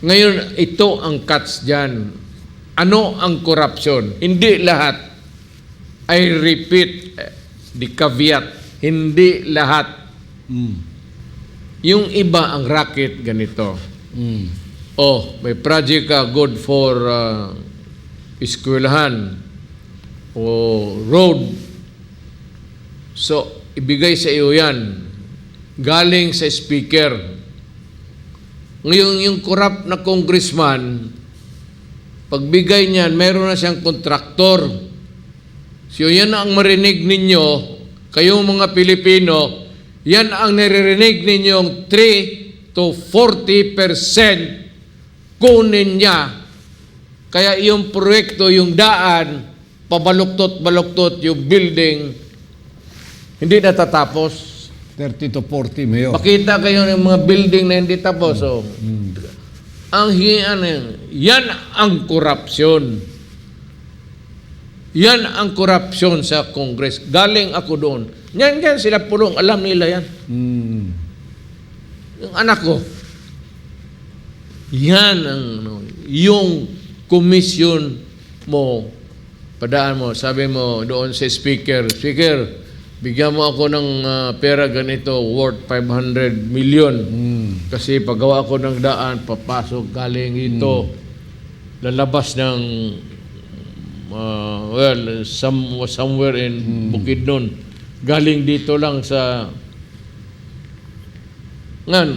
Ngayon, ito ang cuts dyan. Ano ang corruption? Hindi lahat. I repeat, the caveat, hindi lahat. Yung iba ang racket ganito. Oh, may project ka good for eskwelahan o road. So, ibigay sa iyo yan. Galing sa speaker. Ngayon, yung corrupt na congressman, pagbigay niyan, meron na siyang kontraktor. So, yan ang marinig ninyo, kayong mga Pilipino, yan ang naririnig ninyong 3 to 40% kunin niya. Kaya yung proyekto, yung daan, pabaluktot-baluktot yung building, hindi natatapos. 30 to 40, Mayor. Makita kayo ng mga building na hindi tapos. So, ang hiyan, yan ang korupsyon. Yan ang korupsyon sa Congress. Galing ako doon. Yan sila pulong. Alam nila yan. Yung anak ko. Yan ang, yung commission mo, padaan mo, sabi mo doon sa speaker, bigyan mo ako ng pera ganito worth 500 million. Kasi paggawa ko ng daan, papasok galing ito. Lalabas ng somewhere in Bukidnon. Galing dito lang sa ngan.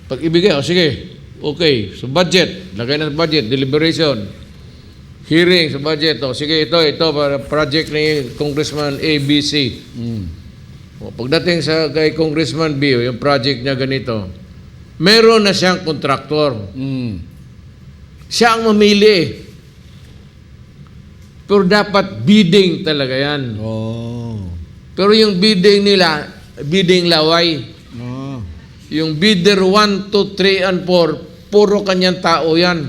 Pag ibigay, sige, okay. So budget, lagay na sa budget, deliberation. Hearing sa budget, sige, ito para project ni Congressman ABC. Pagdating sa kay Congressman B, yung project niya ganito, meron na siyang kontraktor. Siya ang mamili. Pero dapat bidding talaga yan. Pero yung bidding nila, bidding laway. Yung bidder 1, 2, 3, and 4, puro kanyang tao yan.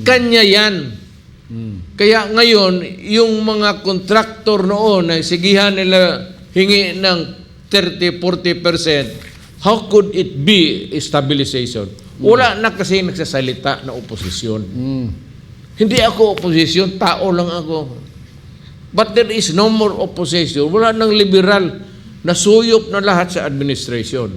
Kanya yan. Kaya ngayon, yung mga kontraktor noon na sigihan nila hingi ng 30-40%, how could it be stabilization? Wala na kasi nagsasalita na oposisyon. Hindi ako oposisyon, tao lang ako. But there is no more opposition. Wala nang liberal na suyop na lahat sa administration.